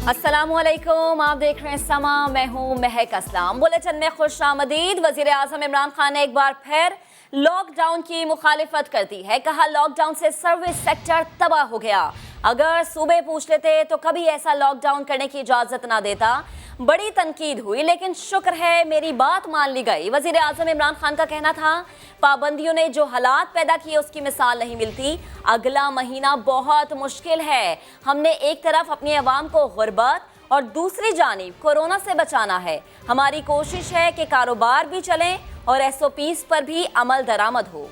अस्सलाम वालेकुम, आप देख रहे हैं समा, मैं हूं महक असलाम। बुलेटिन में खुश आमदीद। वजीर आजम इमरान खान ने एक बार फिर लॉकडाउन की मुखालिफत कर दी है। कहा लॉकडाउन से सर्विस सेक्टर तबाह हो गया। अगर सूबे पूछ लेते तो कभी ऐसा लॉकडाउन करने की इजाजत ना देता। बड़ी तनकीद हुई लेकिन शुक्र है मेरी बात मान ली गई। वजीर आजम इमरान खान का कहना था पाबंदियों ने जो हालात पैदा किए उसकी मिसाल नहीं मिलती। अगला महीना बहुत मुश्किल है। हमने एक तरफ अपनी आवाम को गुर्बत और दूसरी जानिब कोरोना से बचाना है। हमारी कोशिश है कि कारोबार भी चलें और SOPs पर भी अमल दरामद हो।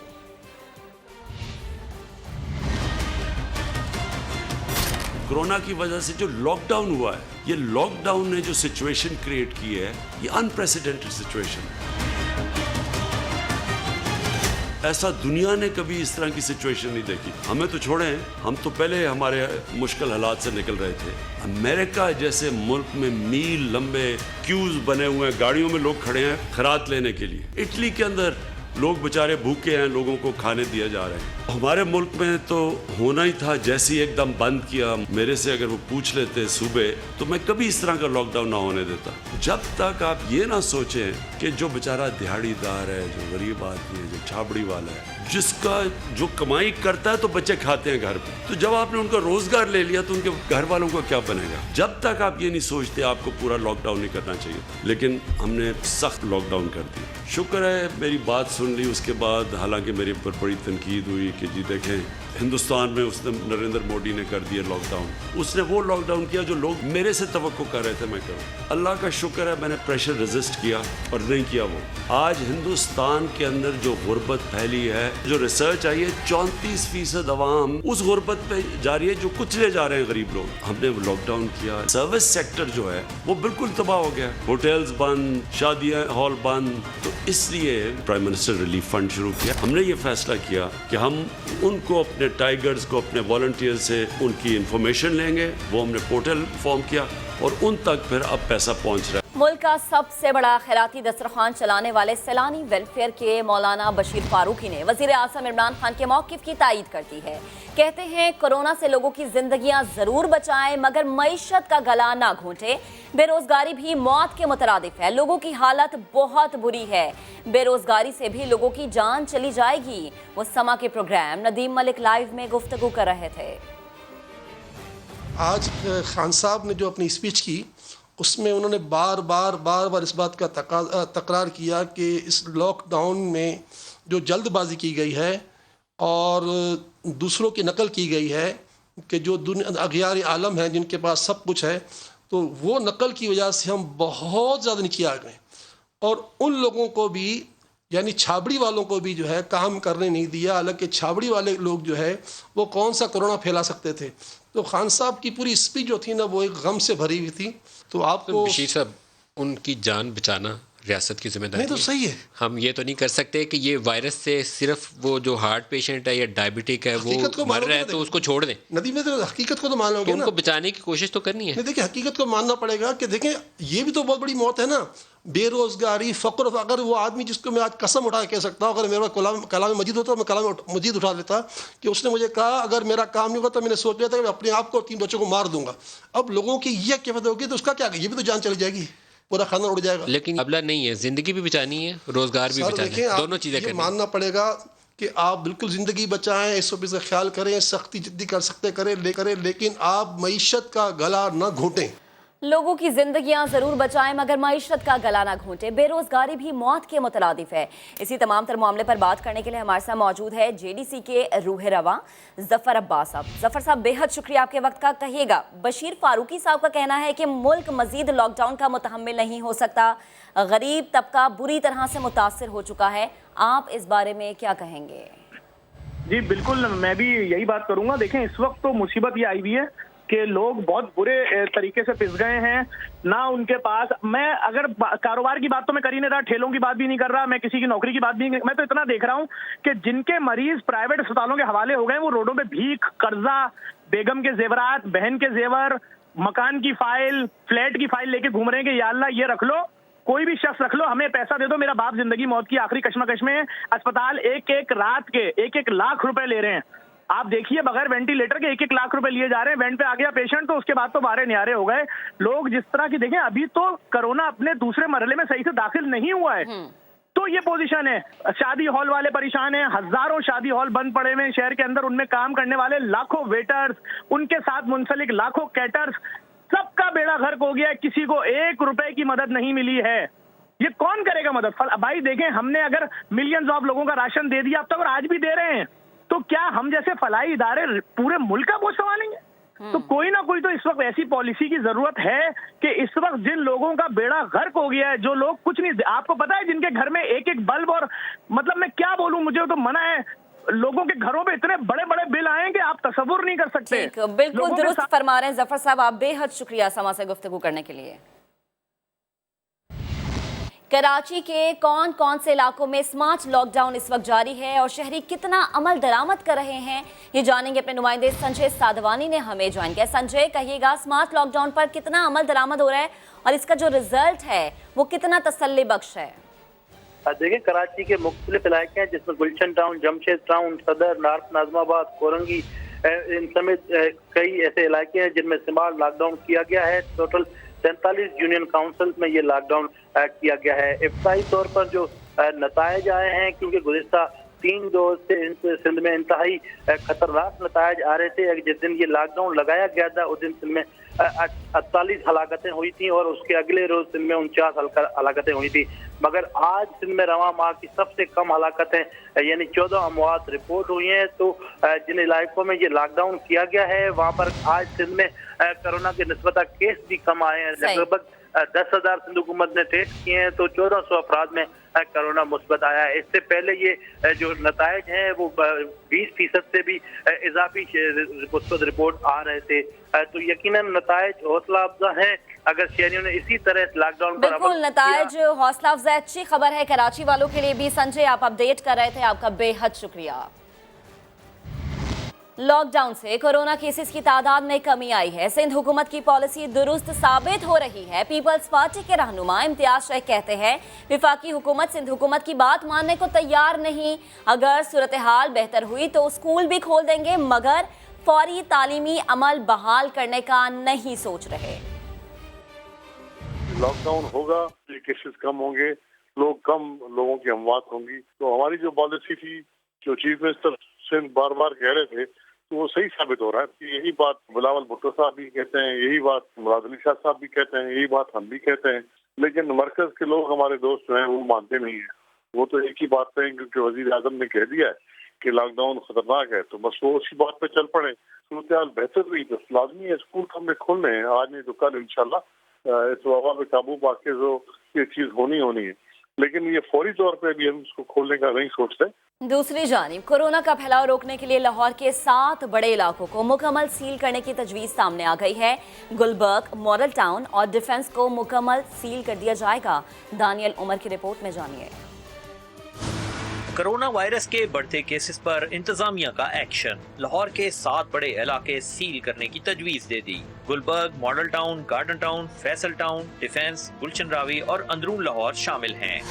कोरोना की वजह से जो लॉकडाउन हुआ है, ये लॉकडाउन ने जो सिचुएशन क्रिएट की है, ये अनप्रेसिडेंटेड सिचुएशन है। ऐसा दुनिया ने कभी इस तरह की सिचुएशन नहीं देखी। हमें तो छोड़ें, हम तो पहले हमारे मुश्किल हालात से निकल रहे थे। अमेरिका जैसे मुल्क में मील लंबे क्यूज बने हुए हैं, गाड़ियों में लोग खड़े हैं खैरात लेने के लिए। इटली के अंदर लोग बेचारे भूखे हैं, लोगों को खाने दिया जा रहे हैं। हमारे मुल्क में तो होना ही था, जैसे ही एकदम बंद किया। मेरे से अगर वो पूछ लेते सूबे तो मैं कभी इस तरह का लॉकडाउन ना होने देता। जब तक आप ये ना सोचें कि जो बेचारा दिहाड़ीदार है, जो गरीब आदमी है, जो छाबड़ी वाला है, जिसका जो कमाई करता है तो बच्चे खाते हैं घर पे, तो जब आपने उनका रोजगार ले लिया तो उनके घर वालों को क्या बनेगा। जब तक आप ये नहीं सोचते आपको पूरा लॉकडाउन नहीं करना चाहिए, लेकिन हमने सख्त लॉकडाउन कर दिया। शुक्र है मेरी बात सुन ली उसके बाद, हालांकि मेरे ऊपर बड़ी तनकीद हुई कि जी देखें हिंदुस्तान में उसने नरेंद्र मोदी ने कर दिया लॉकडाउन। उसने वो लॉकडाउन किया जो लोग मेरे से तवक्को कर रहे थे मैं करूं। अल्लाह का शुक्र है मैंने प्रेशर रेजिस्ट किया और नहीं किया वो। आज हिंदुस्तान के अंदर जो गुर्बत फैली है, जो रिसर्च आई है, 34% अवाम उस गुर्बत पे जा रही है जो कुचले जा रहे हैं गरीब लोग। हमने लॉकडाउन किया, सर्विस सेक्टर जो है वो बिल्कुल तबाह हो गया। होटल्स बंद, शादियां हॉल बंद। तो इसलिए प्राइम मिनिस्टर रिलीफ फंड शुरू किया। हमने ये फैसला किया कि हम उनको अपने टाइगर्स को, अपने वॉलंटियर से उनकी इंफॉर्मेशन लेंगे। वो हमने पोर्टल फॉर्म किया और उन तक फिर अब पैसा पहुंच रहा है। मुल्क का सबसे बड़ा खैराती दस्तरखान चलाने वाले सैलानी वेलफेयर के मौलाना बशीर फारूकी ने वजीर आज़म इमरान खान के मौक़िफ़ की तायीद कर दी है। कहते हैं कोरोना से लोगों की जिंदगियां जरूर बचाएं मगर मईशत का गला ना घोंटे। बेरोजगारी भी मौत के मुतरादिफ है। लोगों की हालत बहुत बुरी है। बेरोजगारी से भी लोगों की जान चली जाएगी। वो समा के प्रोग्राम नदीम मलिक लाइव में गुफ्तगू कर रहे थे। आज खान साहब ने जो अपनी स्पीच की उसमें उन्होंने बार बार इस बात का तकरार किया कि इस लॉकडाउन में जो जल्दबाजी की गई है और दूसरों की नकल की गई है कि जो अगियार आलम हैं जिनके पास सब कुछ है, तो वो नकल की वजह से हम बहुत ज़्यादा नीचे आ गए और उन लोगों को भी, यानी छाबड़ी वालों को भी जो है काम करने नहीं दिया। हालांकि छाबड़ी वाले लोग जो है वो कौन सा कोरोना फैला सकते थे। तो खान साहब की पूरी स्पीच जो थी ना वो एक गम से भरी हुई थी। तो आपको बशीर साहब, उनकी जान बचाना रियासत की जिम्मेदारी नहीं तो सही है। हम ये तो नहीं कर सकते कि ये वायरस से सिर्फ वो जो हार्ट पेशेंट है या डायबिटिक है वो मर रहा है तो उसको छोड़ दें। नदी में तो हकीकत को तो मान लोगे तो ना, उनको बचाने की कोशिश तो करनी है। नहीं देखिए हकीकत को मानना पड़ेगा कि देखें ये भी तो बहुत बड़ी मौत है ना। बेरोजगारी, फक्र। अगर वो आदमी जिसको मैं आज कसम उठा के कह सकता हूँ, अगर मेरा कलाम मजीद होता मैं कलाम मजीद उठा लेता कि उसने मुझे कहा अगर मेरा काम नहीं होता, मैंने सोच लिया था कि मैं अपने आप को और 3 बच्चों को मार दूंगा। अब लोगों की ये कैफियत होगी तो उसका क्या, ये भी तो जान चली जाएगी, पूरा खाना उड़ जाएगा। लेकिन अबला नहीं है, जिंदगी भी बचानी है, रोजगार भी बचाना है, दोनों चीजें करनी है। मानना पड़ेगा कि आप बिल्कुल ज़िंदगी बचाएं, SOP का ख्याल करें, सख्ती जितनी कर सकते करें लेकिन आप मईशत का गला न घोंटें। लोगों की जिंदगियां जरूर बचाएं मगर मईशत का गला ना घोंटे। बेरोजगारी भी मौत के मुतरादिफ है। इसी तमाम तर मामले पर बात करने के लिए हमारे साथ मौजूद है JDC के रूह रवा जफर अब्बास साहब। जफर साहब, बेहद शुक्रिया आपके वक्त का। कहिएगा, बशीर फारूकी साहब का कहना है कि मुल्क मजीद लॉकडाउन का मुतहम्मिल नहीं हो सकता। गरीब तबका बुरी तरह से मुतासर हो चुका है। आप इस बारे में क्या कहेंगे? जी बिल्कुल, मैं भी यही बात करूंगा। देखें, इस वक्त तो मुसीबत ये आई हुई है कि लोग बहुत बुरे तरीके से पिस गए हैं ना उनके पास। मैं अगर कारोबार की बात तो मैं कर ही नहीं रहा, ठेलों की बात भी नहीं कर रहा, मैं किसी की नौकरी की बात भी नहीं, मैं तो इतना देख रहा हूं कि जिनके मरीज प्राइवेट अस्पतालों के हवाले हो गए वो रोडों पे भीख, कर्जा, बेगम के जेवरात, बहन के जेवर, मकान की फाइल, फ्लैट की फाइल लेके घूम रहे हैं कि या अल्लाह ये रख लो, कोई भी शख्स रख लो, हमें पैसा दे दो, मेरा बाप जिंदगी मौत की आखिरी कश्मकश में है। अस्पताल एक एक रात के 1-1 लाख रुपए ले रहे हैं। आप देखिए बगैर वेंटिलेटर के 1-1 लाख रुपए लिए जा रहे हैं, वेंट पे आ गया पेशेंट तो उसके बाद तो बारे न्यारे हो गए लोग। जिस तरह की देखें, अभी तो कोरोना अपने दूसरे मरहले में सही से दाखिल नहीं हुआ है, तो ये पोजीशन है। शादी हॉल वाले परेशान हैं, हजारों शादी हॉल बंद पड़े हुए हैं शहर के अंदर, उनमें काम करने वाले लाखों वेटर्स, उनके साथ मुंसलिक लाखों कैटर्स, सबका बेड़ा गर्क हो गया है। किसी को 1 रुपए की मदद नहीं मिली है। ये कौन करेगा मदद? भाई देखें, हमने अगर मिलियंस ऑफ लोगों का राशन दे दिया अब तक और आज भी दे रहे हैं, तो क्या हम जैसे फलाई इदारे पूरे मुल्क का बोझ संभालेंगे? तो कोई ना कोई तो इस वक्त ऐसी पॉलिसी की जरूरत है कि इस वक्त जिन लोगों का बेड़ा गर्क हो गया है, जो लोग कुछ नहीं, आपको पता है जिनके घर में 1-1 बल्ब और मतलब मैं क्या बोलूं, मुझे तो मना है, लोगों के घरों पे इतने बड़े बड़े बिल आए कि आप तसव्वुर नहीं कर सकते। बिल्कुल दुरुस्त फरमा रहे हैं जफर साहब, आप बेहद शुक्रिया समा से गुफ्तगू करने के लिए। कराची के कौन कौन से इलाकों में स्मार्ट लॉकडाउन इस वक्त जारी है और शहरी कितना अमल दरामद कर रहे हैं, ये जानेंगे अपने नुमाइंदे संजय साधवानी ने हमें ज्वाइन किया। संजय, कहिएगा स्मार्ट लॉकडाउन पर कितना अमल दरामद हो रहा है और इसका जो रिजल्ट है वो कितना तसल्ली बख्श है? देखिए, कराची के मुख्तलिफ इलाके हैं जिसमें गुलशन टाउन, जमशेद टाउन, सदर, नॉर्थ नाजमाबाद, कोरंगी, इन समेत कई ऐसे इलाके हैं जिनमें स्मार्ट लॉकडाउन किया गया है। टोटल 43 यूनियन काउंसिल में ये लॉकडाउन किया गया है। इब्तदाई तौर पर जो नतायज आए हैं, क्योंकि गुज़िश्ता 3 रोज से सिंध में इंतहाई खतरनाक नतायज आ रहे थे। जिस दिन ये लॉकडाउन लगाया गया था उस दिन सिंध में 48 हलाकतें हुई थी और उसके अगले रोज सिंध में 49 हलाकतें हुई थी। मगर आज सिंध में रवां माह की सबसे कम हलाकतें यानी 14 अमवात रिपोर्ट हुई हैं। तो जिन इलाकों में ये लॉकडाउन किया गया है वहाँ पर आज सिंध में कोरोना के निस्बत केस भी कम आए हैं। लगभग 10,000 सिंध हुकूमत ने टेस्ट किए हैं तो 1400 अफराद में कोरोना मुस्बत आया है। इससे पहले ये जो नतायज हैं वो 20% से भी इजाफी मुस्बत रिपोर्ट आ रहे थे। तो यकीनन नतायज हौसला अफजा हैं। अगर शहरियों ने इसी तरह लॉकडाउन पर बिल्कुल नतायज हौसला अफजा, अच्छी खबर है कराची वालों के लिए भी। संजय, आप अपडेट कर रहे थे, आपका बेहद शुक्रिया। लॉकडाउन से कोरोना केसेस की तादाद में कमी आई है। सिंध हुकूमत की पॉलिसी दुरुस्त साबित हो रही है। पीपल्स पार्टी के रहनुमा इम्तियाज शेख कहते हैं विफाकी हुकूमत सिंध हुकूमत की बात मानने को तैयार नहीं। अगर सूरत हाल बेहतर हुई तो स्कूल भी खोल देंगे, मगर फौरी तालीमी अमल बहाल करने का नहीं सोच रहे। लॉकडाउन होगा, ये केसेस कम होंगे, लोगों की अमवात होंगी। तो हमारी जो पॉलिसी थी, जो चीफ मिनिस्टर सिंध बार बार कह रहे थे, तो वो सही साबित हो रहा है कि यही बात बिलावल भुट्टो साहब भी कहते हैं, यही बात मुराद अली शाह साहब भी कहते हैं, यही बात हम भी कहते हैं। लेकिन मरकज के लोग, हमारे दोस्त जो हैं, वो मानते नहीं है। वो तो एक ही बात पे, क्योंकि वजीर आजम ने कह दिया है कि लॉकडाउन खतरनाक है, तो बस वो उसी बात पे चल पड़े। सूरत हाल बेहतर हुई तो लाजमी है स्कूल हमने खोलने हैं, आज नहीं तो कल इंशाल्लाह इस वबा पे काबू पाके जो ये चीज होनी है। लेकिन ये फौरी तौर पे भी हम इसको खोलने का नहीं सोचते। दूसरी जानिब कोरोना का फैलाव रोकने के लिए लाहौर के 7 बड़े इलाकों को मुकम्मल सील करने की तजवीज़ सामने आ गई है। गुलबर्ग, मॉडल टाउन और डिफेंस को मुकम्मल सील कर दिया जाएगा। दानियल उमर की रिपोर्ट में जानिए। कोरोना वायरस के बढ़ते केसेस पर इंतजामिया का एक्शन। लाहौर के 7 बड़े इलाके सील करने की तजवीज़ दे दी। Gulberg, model town, garden town, Faisal town, defence, Gulshan Ravi और अंदरून लाहौर शामिल हैं।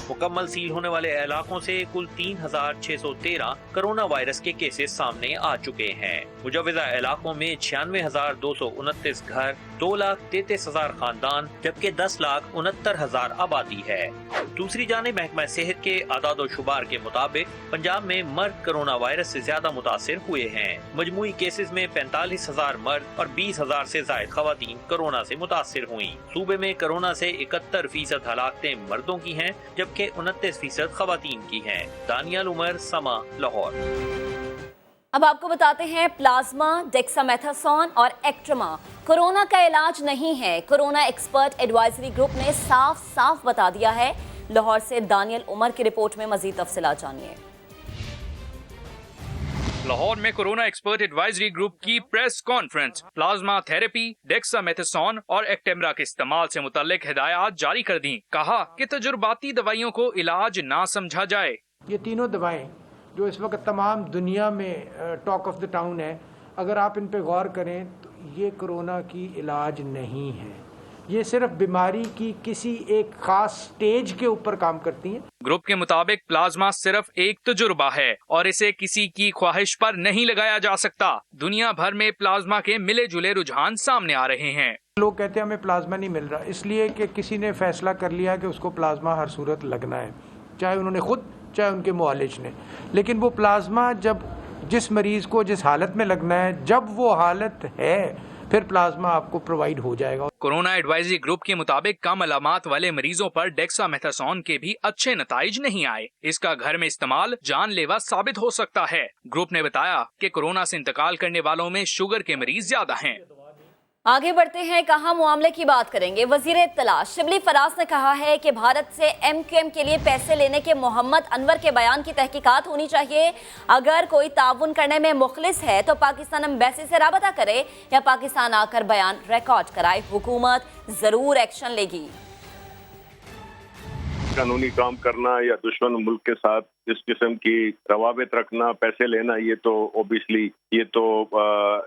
मुकम्मल सील होने वाले इलाकों से कुल 3,613 कोरोना वायरस के केसेस सामने आ चुके हैं। मुजव्वज़ा इलाकों में 96,229 घर, 2,33,000 खानदान, जबकि 10,69,000 आबादी है। दूसरी जानिब महकमा सेहत के आदाद शुमार के मुताबिक पंजाब में मर्द कोरोना वायरस से ज्यादा मुतासिर हुए हैं। मजमूई केसेस में 45,000 मर्द और 20,000 से ज्यादा खवातीन कोरोना से मुतासिर हुई। सूबे में कोरोना से 71% हलाकतें मर्दों की हैं, जबकि 29% खवातीन की हैं। दानियल उमर, समा, लाहौर। अब आपको बताते हैं प्लाज्मा, डेक्सामेथासोन और एक्ट्रमा कोरोना का इलाज नहीं है। कोरोना एक्सपर्ट एडवाइजरी ग्रुप ने साफ बता दिया है। लाहौर से दानियल उमर की रिपोर्ट में मजीद तफसीलात जानिए। लाहौर में कोरोना एक्सपर्ट एडवाइजरी ग्रुप की press conference. Plasma therapy, dexamethasone और एक्टेमरा के इस्तेमाल से मुताल्लिक हिदायत जारी कर दी। कहा कि तजुर्बाती दवाइयों को इलाज ना समझा जाए। ये तीनों दवाएं जो इस वक्त तमाम दुनिया में टॉक ऑफ द टाउन है, अगर आप इन पे गौर करें तो ये कोरोना की इलाज नहीं है। ये सिर्फ बीमारी की किसी एक खास स्टेज के ऊपर काम करती हैं। ग्रुप के मुताबिक प्लाज्मा सिर्फ एक तजुर्बा है और इसे किसी की ख्वाहिश पर नहीं लगाया जा सकता। दुनिया भर में प्लाज्मा के मिले जुले रुझान सामने आ रहे हैं। लोग कहते हैं हमें प्लाज्मा नहीं मिल रहा, इसलिए कि किसी ने फैसला कर लिया कि उसको प्लाज्मा हर सूरत लगना है, चाहे उन्होंने खुद चाहे उनके मुआलिज ने। लेकिन वो प्लाज्मा जब जिस मरीज को जिस हालत में लगना है, जब वो हालत है, फिर प्लाज्मा आपको प्रोवाइड हो जाएगा। कोरोना एडवाइजरी ग्रुप के मुताबिक कम अलामात वाले मरीजों पर डेक्सामेथासोन के भी अच्छे नताइज नहीं आए। इसका घर में इस्तेमाल जानलेवा साबित हो सकता है। ग्रुप ने बताया कि कोरोना से इंतकाल करने वालों में शुगर के मरीज ज्यादा हैं। आगे बढ़ते हैं, कहा मामले की बात करेंगे। वजीर इत्तला शिबली फराज ने कहा है कि भारत से एमक्यूएम के लिए पैसे लेने के मोहम्मद अनवर के बयान की तहकीकात होनी चाहिए। अगर कोई ताउन करने में मुखलिस है तो पाकिस्तान एम्बेसी से राबता करे या पाकिस्तान आकर बयान रिकॉर्ड कराए। हुकूमत जरूर एक्शन लेगी। कानूनी काम करना या दुश्मन मुल्क के साथ इस किस्म की रवाबित रखना, पैसे लेना, ये तो ओबियसली ये तो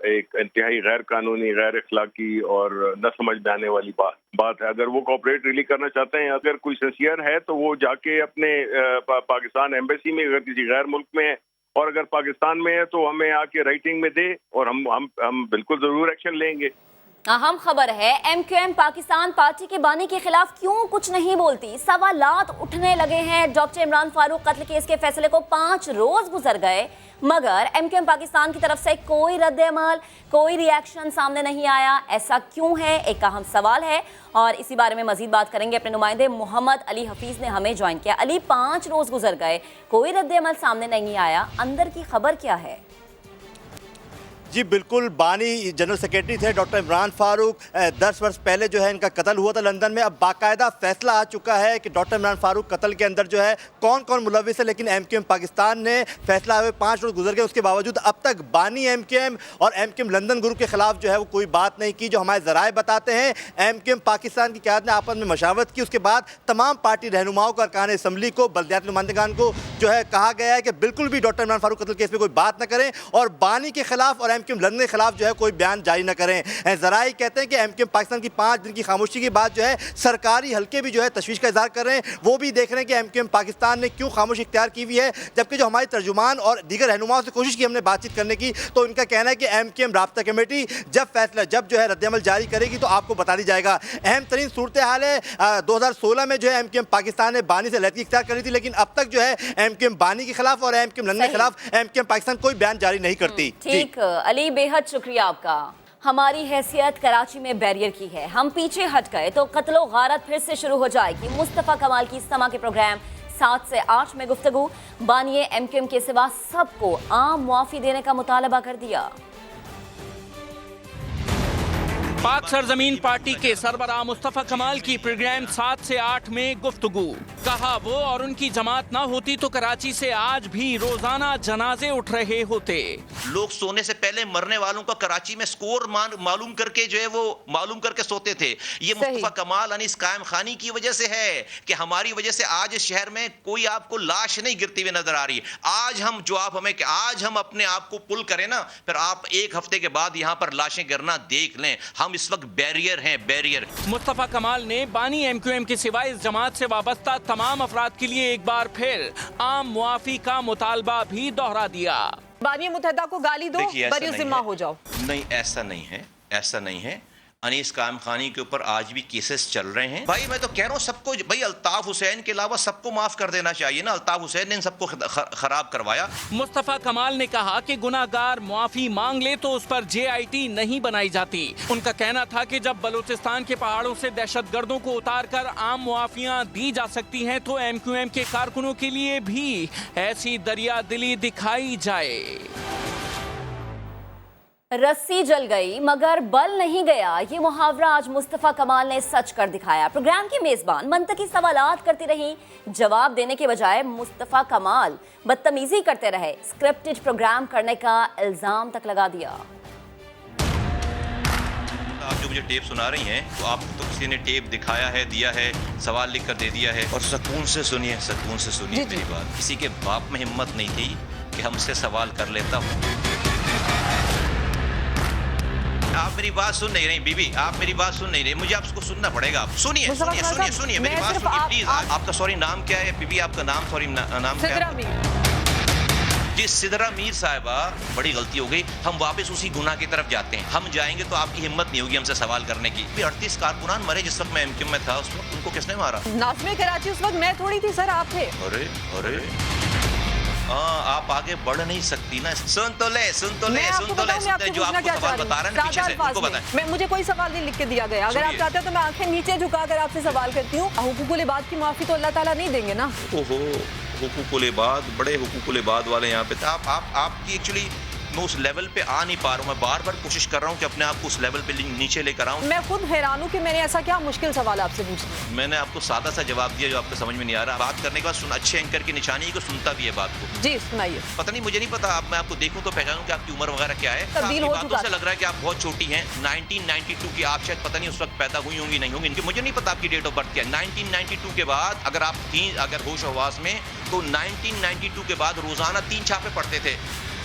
एक इंतहाई गैर कानूनी, गैर अखलाकी और न समझ में आने वाली बात है। अगर वो कोऑपरेट रियली करना चाहते हैं, अगर कोई सिंसियर है तो वो जाके अपने पाकिस्तान एम्बेसी में, अगर किसी गैर मुल्क में है और अगर पाकिस्तान में है तो हमें आके राइटिंग में दे और हम बिल्कुल जरूर एक्शन लेंगे। अहम खबर है, एमक्यूएम पाकिस्तान पार्टी के बानी के खिलाफ क्यों कुछ नहीं बोलती। सवालात उठने लगे हैं। डॉक्टर इमरान फारूक कत्ल केस के फैसले को 5 रोज गुजर गए मगर एमक्यूएम पाकिस्तान की तरफ से कोई रद्द-ए-अमल, कोई रिएक्शन सामने नहीं आया। ऐसा क्यों है, एक अहम सवाल है और इसी बारे में मजीद बात करेंगे। अपने नुमाइंदे मोहम्मद अली हफीज ने हमें ज्वाइन किया। अली, 5 रोज गुजर गए, कोई रद्द-ए-अमल सामने नहीं आया, अंदर की खबर क्या है? जी बिल्कुल, बानी जनरल सेक्रेटरी थे डॉक्टर इमरान फारूक। 10 वर्ष पहले जो है इनका कत्ल हुआ था लंदन में। अब बाकायदा फैसला आ चुका है कि डॉक्टर इमरान फारूक कत्ल के अंदर जो है कौन कौन मुलविस है, लेकिन एमक्यूएम पाकिस्तान ने फैसला हुए 5 रोज गुजर गए, उसके बावजूद अब तक बानी एमक्यूएम और एमक्यूएम लंदन ग्रुप के खिलाफ जो है वो कोई बात नहीं की। जो हमारे ज़राए बताते हैं, एमक्यूएम पाकिस्तान की क़यादत ने आपस में मशावरत की, उसके बाद तमाम पार्टी रहनुमाओं को, अरकान असम्बली को, बल्दियाती नुमाइंदगान को जो है कहा गया है कि बिल्कुल भी डॉक्टर इमरान फारूक कत्ल केस में कोई बात न करें और बानी के खिलाफ और एमक्यूएम लंदन के खिलाफ जो है कोई बयान जारी न करें। ज़राए कहते हैं कि एमक्यूएम पाकिस्तान की 5 दिन की खामोशी के बाद जो है सरकारी हल्के भी जो है तशवीश का इजहार कर रहे हैं। वो भी देख रहे हैं कि एमक्यूएम पाकिस्तान ने क्यों खामोशी इख्तियार की हुई है, जबकि जो हमारी तर्जुमान और दीगर रहनुमाओं से कोशिश की हमने बातचीत करने की तो उनका कहना है कि एमक्यूएम राब्ता कमेटी जब जो है रद्द-ए-अमल जारी करेगी तो आपको बता दी जाएगा। अहम तरीन सूरत हाल है, 2016 में जो है एमक्यूएम पाकिस्तान ने बानी से अलहदगी इख्तियार करी थी, लेकिन अब तक जो है एमक्यूएम बानी के खिलाफ और एमक्यूएम लंदन के खिलाफ एमक्यूएम पाकिस्तान कोई बयान जारी नहीं करती। ठीक अली, बेहद शुक्रिया आपका। हमारी हैसियत कराची में बैरियर की है, हम पीछे हट गए तो कत्लो गारत फिर से शुरू हो जाएगी। मुस्तफ़ा कमाल की समा के प्रोग्राम 7 से 8 में गुफ्तगू। बानिए एमक्यूएम के सिवा सबको आम मुआफी देने का मुतालबा कर दिया। पाक सरजमीन पार्टी के सरबराह मुस्तफ़ा कमाल की प्रोग्राम 7 से 8 में गुफ्तगू। कहा वो और उनकी जमात ना होती तो कराची से आज भी रोजाना जनाजे उठ रहे होते। लोग सोने से पहले मरने वालों का कराची में स्कोर मालूम करके जो है वो मालूम करके सोते थे। ये मुस्तफ़ा कमाल यानी इस कायम खानी की वजह से है कि हमारी वजह से आज इस शहर में कोई आपको लाश नहीं गिरती हुई नजर आ रही। आज हम जो आप हमें आज हम अपने आप को पुल करें ना, फिर आप 1 हफ्ते के बाद यहाँ पर लाशें गिरना देख लें। हम इस वक्त बैरियर हैं, बैरियर। मुस्तफ़ा कमाल ने बानी एमक्यूएम के सिवा इस जमात से वाबस्ता तमाम अफराद के लिए एक बार फिर आम मुआफी का मुतालबा भी दोहरा दिया। बानी मुत्तहिदा को गाली दो, बरी जिम्मा हो जाओ। नहीं, ऐसा नहीं है, ऐसा नहीं है। अनीस कायम खानी के ऊपर आज भी केसेस चल रहे हैं। भाई मैं तो कह रहा हूँ सबको, भाई अल्ताफ हुसैन के अलावा सबको माफ कर देना चाहिए ना। अल्ताफ हुसैन ने सबको खराब करवाया। मुस्तफ़ा कमाल ने कहा कि गुनाहगार मुआफी मांग ले तो उस पर JIT नहीं बनाई जाती। उनका कहना था कि जब बलूचिस्तान के पहाड़ों से दहशतगर्दों को उतार कर आम मुआफियाँ दी जा सकती हैं तो एमक्यूएम के कारकुनों के लिए भी ऐसी दरिया दिली दिखाई जाए। रस्सी जल गई मगर बल नहीं गया, ये मुहावरा आज मुस्तफ़ा कमाल ने सच कर दिखाया। प्रोग्राम की मेजबान मंतकी सवालात करती रही, जवाब देने के बजाय मुस्तफ़ा कमाल बदतमीजी करते रहे। स्क्रिप्टेड प्रोग्राम करने का इल्जाम तक लगा दिया। आप जो मुझे टेप सुना रही हैं तो आपको तो किसी ने टेप दिखाया है, दिया है, सवाल लिख कर दे दिया है और सुकून से सुनिए, सुकून से सुनिए मेरी बात। किसी के बाप में हिम्मत नहीं थी कि हमसे सवाल कर लेता हूँ। आप मेरी बात सुन नहीं रही बीबी, आप मेरी बात सुन नहीं रही, मुझे आपको सुनना पड़ेगा। सुनिए सुनिए सुनिए सुनिए मेरी बात सुनिए प्लीज। आपका सॉरी नाम क्या है बीबी? आपका नाम सॉरी नाम क्या है? जी सिदरा मीर साहिबा, बड़ी गलती हो गई। हम वापस उसी गुनाह की तरफ जाते हैं। हम जाएंगे तो आपकी हिम्मत नहीं होगी हमसे सवाल करने की। 38 कारकुनान मरे जिस वक्त मैं एमक्यू में था, उस वक्त उनको किसने मारा? नाज़िम कराची उस वक्त मैं थोड़ी थी सर, आप थे। अरे अरे आप आगे बढ़ नहीं सकती ना। सुन तो ले जो आपको सवाल बता रहे हैं पीछे से उनको बताएं। मैं मुझे कोई सवाल नहीं लिख के दिया गया। अगर आप चाहते हो तो मैं आंखें नीचे झुका कर आपसे सवाल करती हूँ। हुकूकुल इबाद की माफी तो अल्लाह ताला नहीं देंगे ना। ओहो, हुकूकुल इबाद, बड़े हुकूकुल इबाद वाले यहाँ पे। आपकी एक्चुअली मैं उस लेवल पे आ नहीं पा रहा हूँ। मैं बार बार कोशिश कर रहा हूँ कि अपने आप को उस लेवल पे नीचे लेकर आऊँ। मैं खुद हैरान हूँ कि मैंने ऐसा क्या मुश्किल सवाल आपसे पूछा। मैंने आपको सादा सा जवाब दिया जो आपको समझ में नहीं आ रहा। बात करने के बाद अच्छे एंकर की निशानी है कि सुनता भी है बात को। जी सुनाइए। पता नहीं, मुझे नहीं पता। अब मैं आपको देखूं तो पहचानूं कि आपकी उम्र वगैरह क्या है। आपकी बातों से लग रहा है कि आप बहुत छोटी हैं। 1992 की आप शायद पता नहीं उस वक्त पैदा हुई होंगी नहीं होंगी, मुझे नहीं पता आपकी डेट ऑफ बर्थ क्या है। 1992 के बाद अगर आप थी अगर होश हवास में तो 1992 के बाद रोजाना 3 छापे पड़ते थे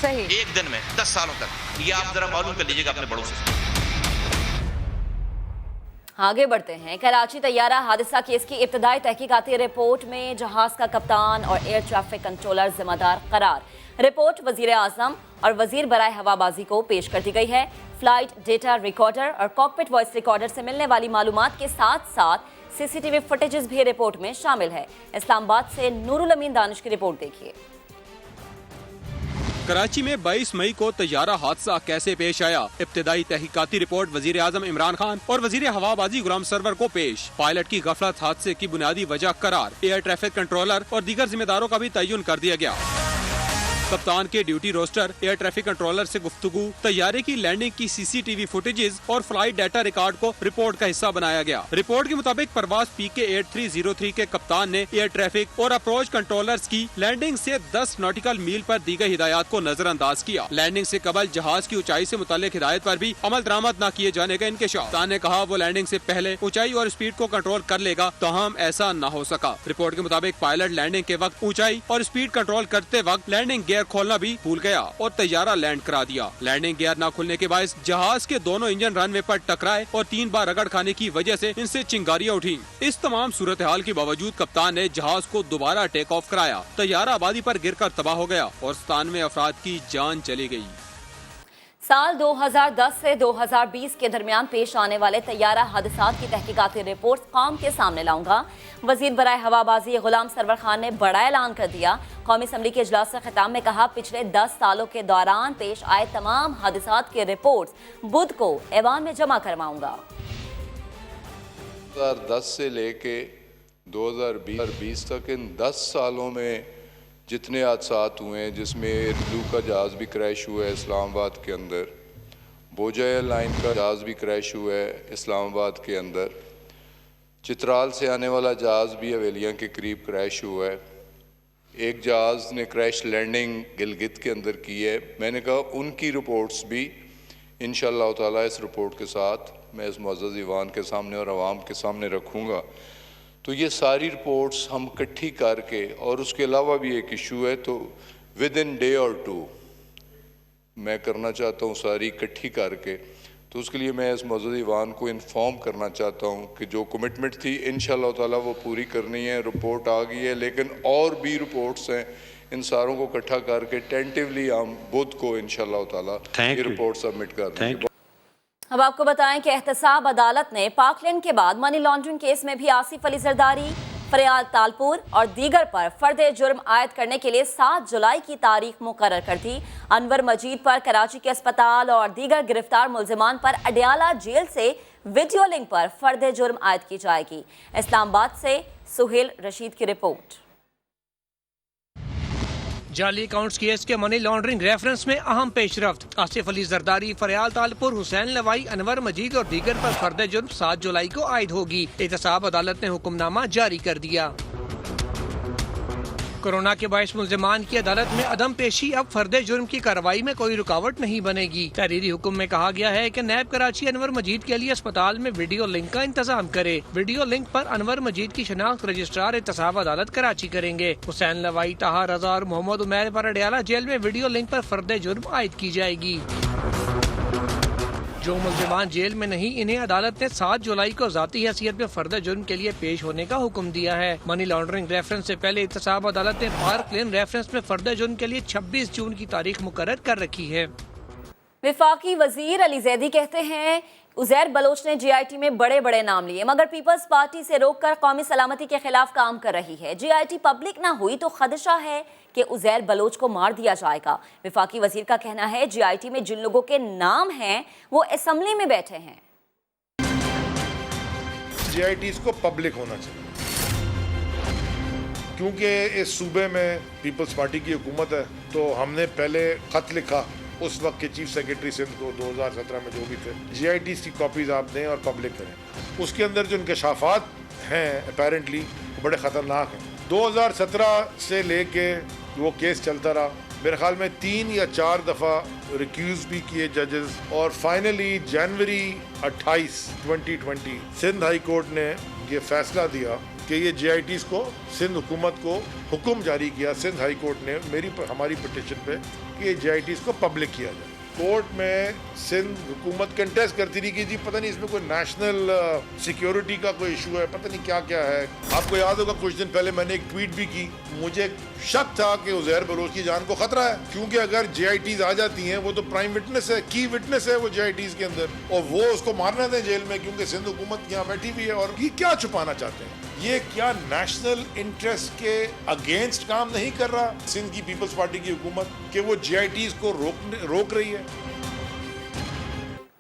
सही एक दिन में 10 सालों तक। ये आप जरा मालूम कर लीजिएगा अपने बड़ों से। आगे बढ़ते हैं। कराची तैयारा हादसा केस की इब्तदाई तहकीकाती रिपोर्ट में जहाज का कप्तान और एयर ट्रैफिक कंट्रोलर जिम्मेदार करार। रिपोर्ट वजीर आजम और वजीर बराए हवाबाजी को पेश कर दी गई है। फ्लाइट डेटा रिकॉर्डर और कॉकपिट वॉइस रिकॉर्डर से मिलने वाली मालूमात के साथ साथ सीसीटीवी फुटेजेस भी रिपोर्ट में शामिल है। इस्लामाबाद से नूरुल अमीन दानिश की रिपोर्ट देखिए। कराची में 22 मई को तैयारा हादसा कैसे पेश आया? इब्तिदाई तहकीकाती रिपोर्ट वजीर आजम इमरान खान और वजीर हवाबाजी गुलाम सरवर को पेश। पायलट की गफलत हादसे की बुनियादी वजह करार। एयर ट्रैफिक कंट्रोलर और दीगर जिम्मेदारों का भी तयन कर दिया गया। कप्तान के duty roster, air traffic controller से गुफ्तगू, तैयारे की लैंडिंग की सीसीटीवी फुटेजेस और फ्लाइट डाटा रिकॉर्ड को रिपोर्ट का हिस्सा बनाया गया। रिपोर्ट के मुताबिक परवाज PK 8303 के कप्तान ने एयर ट्रैफिक और अप्रोच कंट्रोलर्स की लैंडिंग से 10 नॉटिकल मील पर दी गई हिदायत को नजरअंदाज किया। लैंडिंग से कबल जहाज की ऊंचाई से मुतालिक हिदायत पर भी अमल दरामद न किए जाने का इंकशाफ। कप्तान ने कहा वो लैंडिंग से पहले ऊंचाई और स्पीड को कंट्रोल कर लेगा, ताहम ऐसा न हो सका। रिपोर्ट के मुताबिक पायलट लैंडिंग के वक्त ऊंचाई और स्पीड कंट्रोल करते वक्त लैंडिंग गियर खोलना भी भूल गया और तैयारा लैंड करा दिया। लैंडिंग गियर न खुलने के बायस जहाज के दोनों इंजन रनवे पर टकराए और 3 बार रगड़ खाने की वजह से इनसे चिंगारियां उठी। इस तमाम सूरत हाल के बावजूद कप्तान ने जहाज को दोबारा टेक ऑफ कराया। तैयारा आबादी पर गिरकर तबाह हो गया और 97 अफराद की जान चली गई। साल 2010 से 2020 के दरमियान पेश आने वाले तैयारा हादसात की तहकीकाती रिपोर्ट कौम के सामने लाऊंगा। वजीर बराए हवाबाजी गुलाम सरवर खान ने बड़ा ऐलान कर दिया। कौमी असम्बली के इजलास से खिताब में कहा, पिछले 10 सालों के दौरान पेश आए तमाम हादसात के रिपोर्ट्स बुध को ऐवान में जमा करवाऊंगा। 2010 से लेके 2020 तक इन 10 सालों में जितने हादसात हुए हैं, जिसमें एयरब्लू का जहाज़ भी क्रैश हुआ है इस्लामाबाद के अंदर, बोजा एयरलाइन का जहाज़ भी क्रैश हुआ है इस्लामाबाद के अंदर, चित्राल से आने वाला जहाज़ भी हवेलियाँ के करीब क्रैश हुआ है, एक जहाज़ ने क्रैश लैंडिंग गिलगित के अंदर की है। मैंने कहा उनकी रिपोर्ट्स भी इंशाअल्लाह ताला इस रिपोर्ट के साथ मैं इस मुअज़्ज़ज़ ईवान के सामने और आवाम के सामने रखूँगा। तो ये सारी रिपोर्ट्स हम इकट्ठी करके, और उसके अलावा भी एक इशू है, तो विद इन डे और 2 मैं करना चाहता हूँ सारी इकट्ठी करके। तो उसके लिए मैं इस मुअज़्ज़ज़ ईवान को इन्फॉर्म करना चाहता हूँ कि जो कमिटमेंट थी इंशाअल्लाह ताला वो पूरी करनी है। रिपोर्ट आ गई है, लेकिन और भी रिपोर्ट्स हैं, इन सारों को इकट्ठा करके टेंटिवली हम बुध को इंशाअल्लाह ताला ये रिपोर्ट सबमिट कर देंगे। अब आपको बताएं कि एहतसाब अदालत ने पाकलैंड के बाद मनी लॉन्ड्रिंग केस में भी आसिफ अली जरदारी, फरियाल तालपुर और दीगर पर फर्द जुर्म आयद करने के लिए 7 जुलाई की तारीख मुकर्रर कर दी। अनवर मजीद पर कराची के अस्पताल और दीगर गिरफ्तार मुल्जिमान पर अडयाला जेल से वीडियो लिंक पर फर्द जुर्म आयद की जाएगी। इस्लामाबाद से सुहेल रशीद की रिपोर्ट। जाली अकाउंट्स केस के मनी लॉन्ड्रिंग रेफरेंस में अहम पेशरफ्त। आसिफ अली जरदारी, फरियाल तालपुर, हुसैन लवाई, अनवर मजीद और दीगर पर फर्द जुर्म 7 जुलाई को आयद होगी। एहतसाब अदालत ने हुक्मनामा जारी कर दिया। कोरोना के बायस मुल्जिमान की अदालत में अदम पेशी अब फर्द जुर्म की कार्रवाई में कोई रुकावट नहीं बनेगी। तहरीरी हुक्म में कहा गया है कि नैब कराची अनवर मजीद के लिए अस्पताल में वीडियो लिंक का इंतजाम करे। वीडियो लिंक पर अनवर मजीद की शनाख्त रजिस्ट्रार एहतसाब अदालत कराची करेंगे। हुसैन लवाई, ताहा रजा और मोहम्मद उमैर पर अडयाला जेल में वीडियो लिंक पर फर्द जुर्म आयद की जाएगी। जो मुलजिमान जेल में नहीं, इन्हें अदालत ने 7 जुलाई को ज़ाती हैसियत में फर्द जुर्म के लिए पेश होने का हुक्म दिया है। मनी लॉन्ड्रिंग रेफरेंस से पहले एहतसाब अदालत ने पार्क लेन रेफरेंस में फर्द जुर्म के लिए 26 जून की तारीख मुकर्रर कर रखी है। वफाकी वजीर अली जैदी कहते हैं उज़ैर बलोच ने जीआईटी में बड़े बड़े नाम लिए, मगर पीपल्स पार्टी से रोककर कौमी सलामती के खिलाफ काम कर रही है। जीआईटी पब्लिक ना हुई तो खदशा है कि उज़ैर बलोच को मार दिया जाएगा। वफाकी वजीर का कहना है जीआईटी में जिन लोगों के नाम हैं वो असेंबली में बैठे हैं। जीआईटी को पब्लिक होना चाहिए, क्योंकि इस सूबे में पीपल्स पार्टी की हुकूमत है। तो हमने पहले खत लिखा उस वक्त के चीफ सेक्रेटरी सिंध को 2017 में जो भी थे, जीआईटी की कॉपीज आप दें और पब्लिक करें। उसके अंदर जो इंकशाफात हैं अपेरेंटली बड़े ख़तरनाक हैं। 2017 से लेके वो केस चलता रहा, मेरे ख्याल में 3 या 4 दफ़ा रिक्यूज़ भी किए जजेस, और फाइनली जनवरी 28, 2020 सिंध हाई कोर्ट ने ये फैसला दिया कि ये जीआईटीज़ को, सिंध हुकूमत को हुक्म जारी किया सिंध हाई कोर्ट ने हमारी पिटिशन पे कि ये जीआईटीज़ को पब्लिक किया जाए। कोर्ट में सिंध हुकूमत कंटेस्ट करती रही कि जी पता नहीं इसमें कोई नेशनल सिक्योरिटी का कोई इशू है, पता नहीं क्या क्या है। आपको याद होगा कुछ दिन पहले मैंने एक ट्वीट भी की, मुझे शक था कि उज़ैर बलोच की जान को खतरा है, क्योंकि अगर जीआईटीज़ आ जाती हैं, वो तो प्राइम विटनेस है, की विटनेस है वो जीआईटीज़ के अंदर, और वो उसको मारना दें जेल में क्योंकि सिंध हुकूमत यहाँ बैठी हुई है। और ये क्या छुपाना चाहते हैं? ये क्या नेशनल इंटरेस्ट के अगेंस्ट काम नहीं कर रहा सिंध की पीपल्स पार्टी की हुकूमत कि वो जीआईटीज़ को रोक रही है?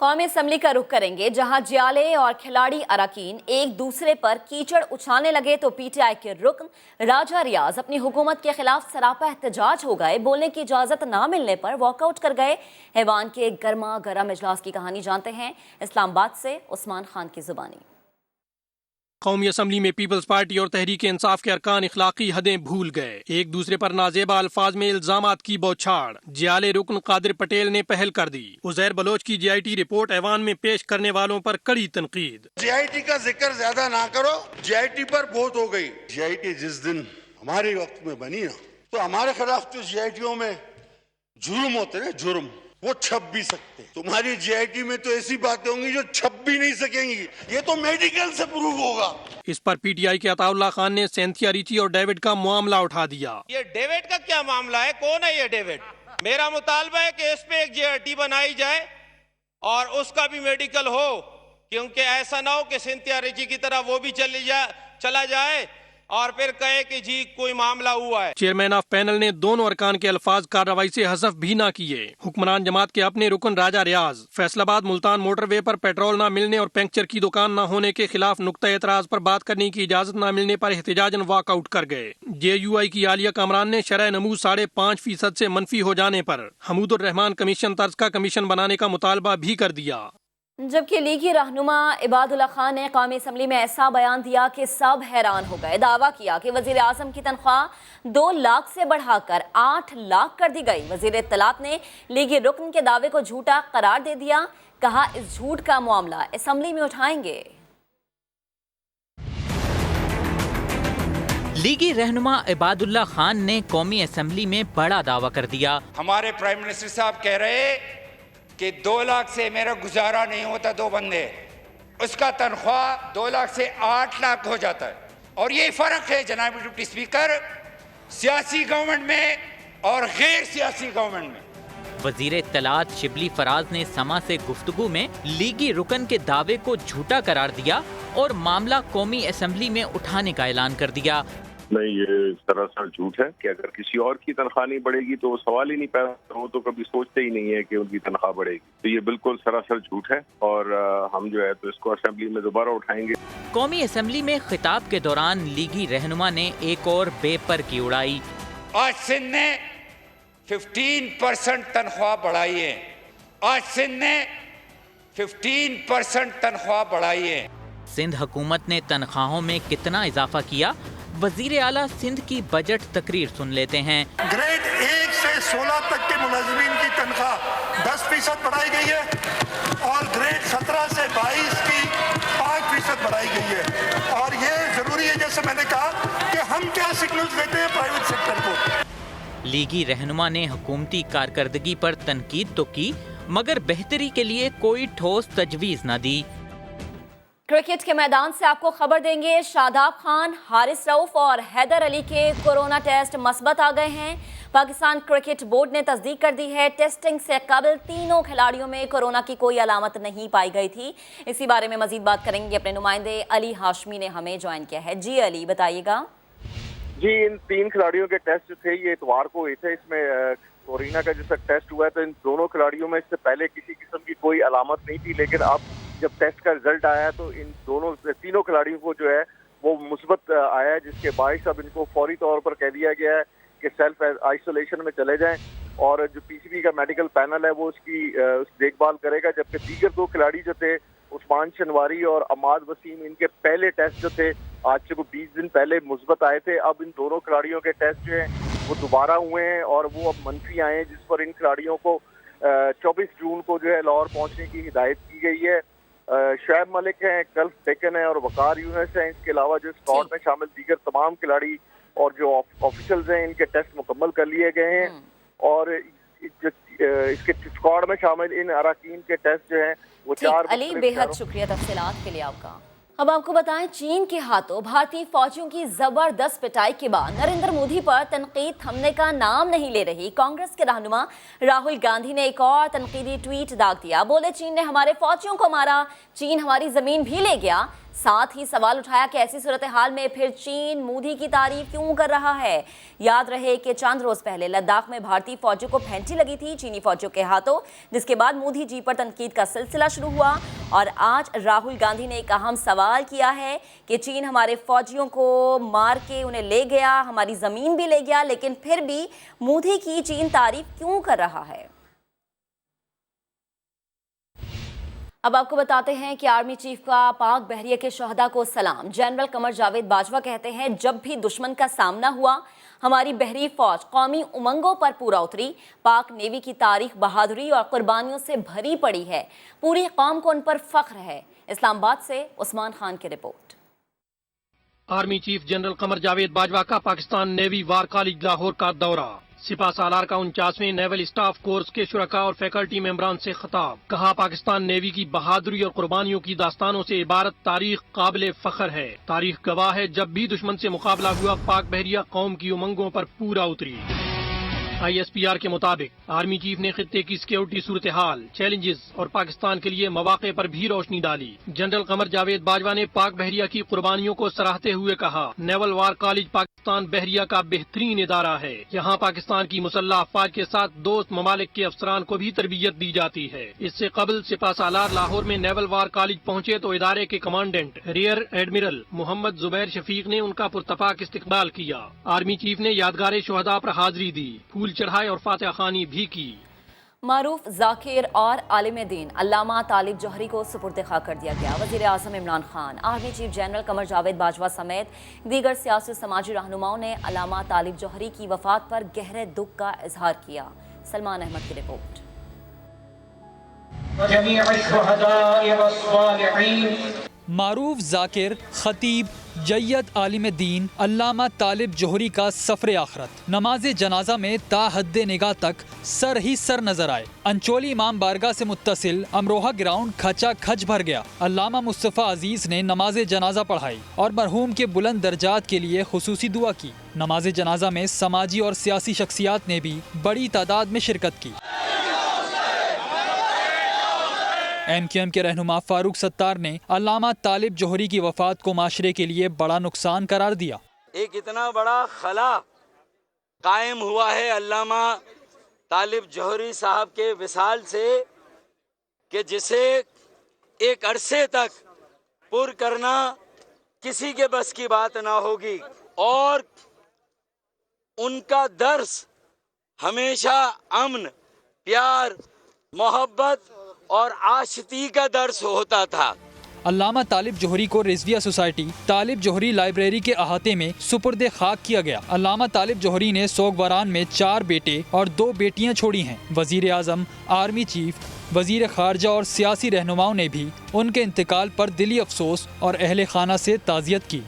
कौमी असम्बली का रुख करेंगे, जहां जियाले और खिलाड़ी अरकान एक दूसरे पर कीचड़ उछालने लगे तो पीटीआई के रुकन राजा रियाज अपनी हुकूमत के खिलाफ सरापा एहतजाज हो गए। बोलने की इजाज़त ना मिलने पर वॉकआउट कर गए। हैवान के गर्मा गर्म इजलास की कहानी जानते हैं इस्लामाबाद से उस्मान खान की जुबानी। कौमी असम्बली में पीपल्स पार्टी और तहरीक इंसाफ के अरकान इखलाकी हदें भूल गए, एक दूसरे पर नाजेबा अल्फाज में इल्जामात की बौछार। जियाले रुकन कादिर पटेल ने पहल कर दी। उज़ैर बलोच की जीआईटी रिपोर्ट ऐवान में पेश करने वालों पर कड़ी तनकीद। जीआईटी का जिक्र ज्यादा ना करो, जीआईटी पर बहुत हो गई। जीआईटी जिस दिन हमारे वक्त में बनी ना, तो हमारे खिलाफ तो जीआईटीओ में जुर्म होते ना, जुर्म वो छप भी सकते। तुम्हारी जीआईटी में तो ऐसी बातें होंगी जो छप भी नहीं सकेंगी, ये तो मेडिकल से प्रूव होगा। इस पर पीटीआई के अताउल्लाह खान ने सेंथिया रिची और डेविड का मामला उठा दिया। ये डेविड का क्या मामला है? कौन है ये डेविड? मेरा मुतालबा है कि इस पे एक जीआईटी बनाई जाए और उसका भी मेडिकल हो, क्योंकि ऐसा ना हो कि सेंथिया रिची की तरह वो भी चला जाए और फिर कहे कि जी कोई मामला हुआ है। चेयरमैन ऑफ पैनल ने दोनों अरकान के अल्फाज कार्रवाई से हज़फ भी न किए। हुक्मरान जमात के अपने रुकन राजा रियाज फैसलाबाद मुल्तान मोटरवे पर पेट्रोल न मिलने और पंक्चर की दुकान न होने के खिलाफ नुक्ता एतराज पर बात करने की इजाजत न मिलने पर एहतजाजन वॉकआउट कर गए। JUI की आलिया कामरान ने शरह नमूद 5.5% से मनफी हो जाने पर हमूदुर रहमान कमीशन तर्ज का कमीशन बनाने का मुतालबा भी कर दिया। जबकि लीगी रहनुमा इबादुल्ला खान ने कौमी असम्बली में ऐसा बयान दिया कि सब हैरान हो गए। दावा किया कि वजीर आजम की तनख्वाह 2 लाख से बढ़ाकर 8 लाख कर दी गई। वजीर इत्तलात ने लीगी रुकन के दावे को झूठा करार दे दिया। कहा इस झूठ का मामला असम्बली में उठाएंगे। लीगी रहनुमा इबादुल्ला खान ने कौमी असम्बली में बड़ा दावा कर दिया। हमारे प्राइम मिनिस्टर साहब कह रहे कि 2 लाख से मेरा गुजारा नहीं होता, 2 बंदे, उसका तनख्वाह 2 लाख से 8 लाख हो जाता है। और ये फ़र्क है जनाब डिप्टी स्पीकर, सियासी गवर्नमेंट में और गैर सियासी गवर्नमेंट में। वजीर इत्तलात शिबली फराज ने समा से गुफ्तगू में लीगी रुकन के दावे को झूठा करार दिया और मामला कौमी असम्बली में उठाने का ऐलान कर दिया। नहीं, ये सरासर झूठ है कि अगर किसी और की तनख्वाह नहीं बढ़ेगी तो वो सवाल ही नहीं पैदा, वो तो कभी सोचते ही नहीं है कि उनकी तनख्वाह बढ़ेगी। तो ये बिल्कुल सरासर झूठ है और हम जो है तो इसको असेंबली में दोबारा उठाएंगे। कौमी असम्बली में खिताब के दौरान लीगी रहनुमा ने एक और बेपर की उड़ाई। आज सिंध ने 15% तनख्वाह बढ़ाई है। आज सिंध ने 15% तनख्वाह बढ़ाई है। सिंध हुकूमत ने तनख्वाहों में कितना इजाफा किया? वजीर आला सिंध की बजट तकरीर सुन लेते हैं। ग्रेड 1 से 16 तक के मुलाजिमीन की तनख्वाह 10% बढ़ाई गई है और ग्रेड 17 से 22 की 5% बढ़ाई गई है। और ये जरूरी है, जैसे मैंने कहा, कि हम क्या सिग्नल्स देते हैं प्राइवेट सेक्टर को। लीगी रहनुमा ने हुकूमती कारकर्दगी पर तनकीद तो की, मगर बेहतरी के लिए कोई ठोस तजवीज न दी। क्रिकेट के मैदान से आपको खबर देंगे, शादाब खान, हारिस रऊफ और हैदर अली के कोरोना टेस्ट मस्बत आ गए हैं। पाकिस्तान क्रिकेट बोर्ड ने तस्दीक कर दी है, टेस्टिंग से कबल तीनों खिलाड़ियों में कोरोना की कोई अलामत नहीं पाई गई थी। इसी बारे में मजीद बात करेंगे, अपने नुमाइंदे अली हाशमी ने हमें ज्वाइन किया है। जी अली, बताइएगा। जी, इन 3 खिलाड़ियों के टेस्ट जो थे ये इतवार को हुए थे। इसमें कोरोना का जैसा टेस्ट हुआ है तो इन दोनों खिलाड़ियों में इससे पहले किसी किस्म की कोई अलामत नहीं थी, लेकिन अब जब टेस्ट का रिजल्ट आया है तो इन तीनों खिलाड़ियों को जो है वो मुस्बत आया है, जिसके बायस अब इनको फौरी तौर पर कह दिया गया है कि सेल्फ आइसोलेशन में चले जाएं और जो पीसीबी का मेडिकल पैनल है वो उसकी देखभाल करेगा। जबकि दीगर 2 खिलाड़ी जो थे, उस्मान शनवारी और अमाद वसीम, इनके पहले टेस्ट जो थे आज से 20 दिन पहले मुस्बत आए थे। अब इन दोनों खिलाड़ियों के टेस्ट जो हैं वो दोबारा हुए हैं और वो अब मंफी आए हैं, जिस पर इन खिलाड़ियों को 24 जून को जो है लाहौर पहुंचने की हिदायत की गई है। शुएब मलिक हैं, कल्फ टेकन है और वकार यूनुस हैं। इसके अलावा जो स्क्वाड में शामिल दीगर तमाम खिलाड़ी और जो ऑफिशियल्स हैं इनके टेस्ट मुकम्मल कर लिए गए हैं और इसके स्क्वाड में शामिल इन अराकीन के टेस्ट जो हैं वो 4। अली, बेहद शुक्रिया तफसीलात के लिए आपका। अब आपको बताएं, चीन के हाथों भारतीय फौजियों की जबरदस्त पिटाई के बाद नरेंद्र मोदी पर तनकीद थमने का नाम नहीं ले रही। कांग्रेस के रहनुमा राहुल गांधी ने एक और तनकीदी ट्वीट दाग दिया। बोले, चीन ने हमारे फौजियों को मारा, चीन हमारी जमीन भी ले गया। साथ ही सवाल उठाया कि ऐसी सूरत हाल में फिर चीन मोदी की तारीफ क्यों कर रहा है। याद रहे कि चंद रोज पहले लद्दाख में भारतीय फौजियों को फैंटी लगी थी चीनी फौजियों के हाथों, जिसके बाद मोदी जी पर तनकीद का सिलसिला शुरू हुआ और आज राहुल गांधी ने एक अहम सवाल किया है कि चीन हमारे फौजियों को मार के उन्हें ले गया, हमारी जमीन भी ले गया, लेकिन फिर भी मोदी की चीन तारीफ क्यों कर रहा है। अब आपको बताते हैं कि आर्मी चीफ का पाक बहरिया के शहदा को सलाम। जनरल कमर जावेद बाजवा कहते हैं, जब भी दुश्मन का सामना हुआ हमारी बहरी फौज कौमी उमंगों पर पूरा उतरी। पाक नेवी की तारीख बहादुरी और कुर्बानियों से भरी पड़ी है, पूरी कौम को उन पर फख्र है। इस्लामाबाद से उस्मान खान की report. Army chief general Qamar Javed Bajwa का पाकिस्तान नेवी वार कॉलेज लाहौर का दौरा। सिपा सालार का 49वें नेवल स्टाफ कोर्स के शुरका और फैकल्टी मेंबरान से खिताब। कहा, पाकिस्तान नेवी की बहादुरी और कुर्बानियों की दास्तानों से इबारत तारीख काबिल फख्र है। तारीख गवाह है, जब भी दुश्मन से मुकाबला हुआ पाक बहरिया कौम की उमंगों पर पूरा उतरी। ISPR के मुताबिक आर्मी चीफ ने खित्ते की सिक्योरिटी सूरत हाल, चैलेंजेस और पाकिस्तान के लिए मौके पर भी रोशनी डाली। जनरल कमर जावेद बाजवा ने पाक बहरिया की कुर्बानियों को सराहते हुए कहा, नेवल वार कॉलेज पाकिस्तान बहरिया का बेहतरीन इदारा है। यहाँ पाकिस्तान की मुसल्लह अफवाज के साथ दोस्त ममालिक के अफसरान को भी तरबियत दी जाती है। इससे कबल सिपा सालार लाहौर में नेवल वार कॉलेज पहुँचे तो इदारे के commandant rear admiral Mohammad Zubair Shafiq ने उनका पुरतफाक इस्तकबाल किया। आर्मी चीफ ने यादगार शुहदा पर हाजिरी दी, फूल चढ़ाए और फातिहा खानी भी की। मारूफ जाकिर और आलिम दीन अल्लामा तालिब जौहरी को सुपुर्द खाक कर दिया गया। वज़ीर आज़म Imran Khan, army chief general Qamar Javed Bajwa समेत दीगर सियासी समाजी रहनुमाओं ने अल्लामा तालिब जौहरी की वफात पर गहरे दुख का इजहार किया। सलमान अहमद की रिपोर्ट। मारूफ जाकिर, खतीब, जय्यद आलिम दीन अल्लामा तालिब जौहरी का सफर आखरत। नमाज जनाजा में ताहद्दे निगाह तक सर ही सर नजर आए। अंचोली इमाम बारगाह से मुत्तसिल अमरोहा ग्राउंड खचा खच भर गया। अल्लामा मुस्तफ़ा अजीज ने नमाज जनाजा पढ़ाई और मरहूम के बुलंद दर्जात के लिए खुसूसी दुआ की। नमाज जनाजा में समाजी और सियासी शख्सियात ने भी बड़ी तादाद में शिरकत की। MQM के रहनुमा फारूक सत्तार ने अल्लामा तालिब जौहरी की वफात को माशरे के लिए बड़ा नुकसान करार दिया। एक इतना बड़ा खला कायम हुआ है अल्लामा तालिब जौहरी साहब के विसाल से कि जिसे एक अरसे तक पुर करना किसी के बस की बात ना होगी और उनका दर्स हमेशा अमन, प्यार, मोहब्बत और आशिकी का दर्स होता था। अल्लामा तालिब जौहरी को रिजविया सोसाइटी तालिब जौहरी लाइब्रेरी के अहाते में सुपुर्द खाक किया गया। अल्लामा तालिब जौहरी ने सोगवारान में 4 बेटे और 2 बेटियां छोड़ी हैं। वजीर आज़म, आर्मी चीफ, वजीर खारजा और सियासी रहनुमाओं ने भी उनके इंतकाल पर दिली अफसोस और अहले खाना से ताज़ियत की।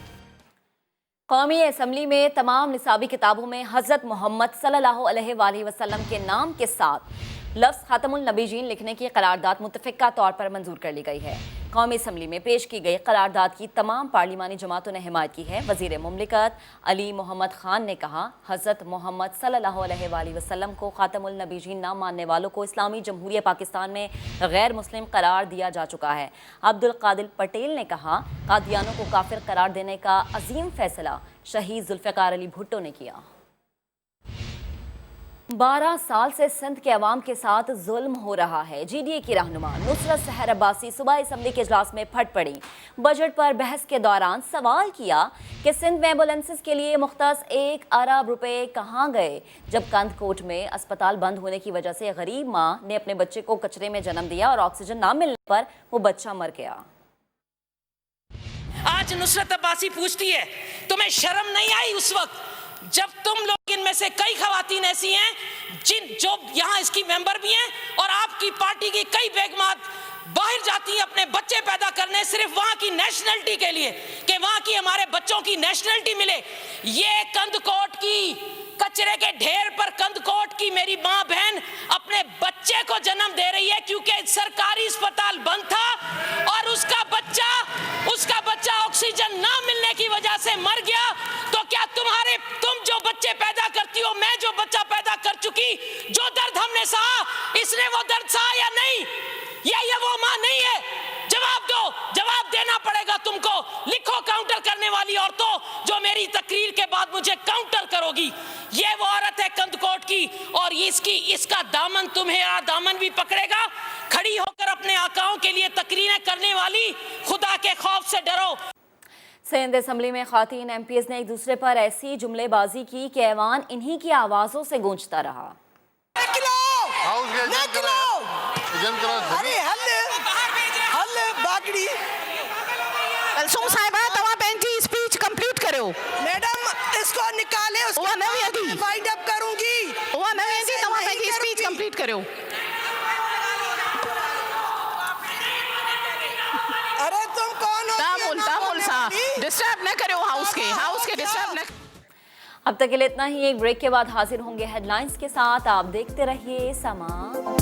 कौमी असम्बली में तमाम निसाबी किताबों में हज़रत मोहम्मद सल्लल्लाहु अलैहि वसल्लम के नाम के साथ लफ्ज़ ख़ातमुल नबीयीन लिखने की करारदाद मुतफ़िक़ा तौर पर मंजूर कर ली गई है। कौमी असम्बली में पेश की गई करारदाद की तमाम पार्लिमानी जमातों ने हिमायत की है। वज़ीर मुमलिकत अली मोहम्मद खान ने कहा, हज़रत मोहम्मद सल्लल्लाहु अलैहि वसल्लम को ख़ातमुल नबीयीन ना मानने वालों को इस्लामी जमहूरिया पाकिस्तान में गैर मुस्लिम करार दिया जा चुका है। अब्दुल कादिर पटेल ने कहा, कादियानों को काफिर करार देने का अजीम फैसला शहीद जुल्फ़िकार अली भुट्टो ने किया। 12 साल से सिंध के अवाम के साथ जुल्म हो रहा है। जीडीए की रहनुमा नुसरत सहर अब्बासी सुबह असम्बली के इजलास में फट पड़ी। बजट पर बहस के दौरान सवाल किया कि सिंध में एम्बुलेंसेस के लिए मुख्तस 1 अरब रुपए कहाँ गए, जब कंदकोट में अस्पताल बंद होने की वजह से गरीब माँ ने अपने बच्चे को कचरे में जन्म दिया और ऑक्सीजन ना मिलने पर वो बच्चा मर गया। आज नुसरत अब्बासी पूछती है, तुम्हें शर्म नहीं आई उस वक्त जब तुम लोग, इनमें से कई खवातीन ऐसी हैं जो यहाँ इसकी मेंबर भी हैं और आपकी पार्टी की कई बेगमात बाहर जाती हैं अपने बच्चे पैदा करने सिर्फ वहाँ की नेशनलिटी के लिए कि वहाँ की हमारे बच्चों की नेशनलिटी मिले। ये कंदकोट की कचरे के ढेर पर कंदकोट की मेरी माँ बहन अपने बच्चे को जन्म दे रही है क्योंकि सरकारी अस्पताल बंद था और उसका बच्चा ऑक्सीजन ना मिलने की वजह से मर गया। तो क्या तुम जो बच्चे पैदा करती हो, मैं जो बच्चा पैदा कर चुकी, जो दर्द हमने सहा, इसने वो दर्द सहा या नहीं? ये वो माँ नहीं है? जवाब दो, जवाब देना पड़ेगा तुमको। लिखो काउंटर करने वाली औरतों जो मेरी तकरीर के बाद मुझे काउंटर करोगी। ये वो औरत है कंदकोट की और इसका दामन तुम्हें दामन भी पकड़ेगा। खड़ी होकर अपने आकाओं के लिए तकरीरें करने वाली, खुदा के खौफ से डरो। सिंध असम्बली में खातीन एमपीएस ने एक दूसरे पर ऐसी जुमलेबाजी की कि ऐवान इन्हीं की आवाज़ों से गूंजता रहा। अरे हल बागड़ी कलसुम साहिबा तवा पंहिंजी स्पीच कंप्लीट करो। मैडम इसको निकाले, उसको वाइंड अप करूंगी। वो नहीं थी, तवा पंहिंजी स्पीच कंप्लीट करो। अरे तुम कौन हो? तामुल साहब डिस्टर्ब न करो हाउस के डिस्टर्ब न। अब तक के लिए इतना ही। एक ब्रेक के बाद हाजिर होंगे हेडलाइंस के साथ। आप देखते रहिए समा।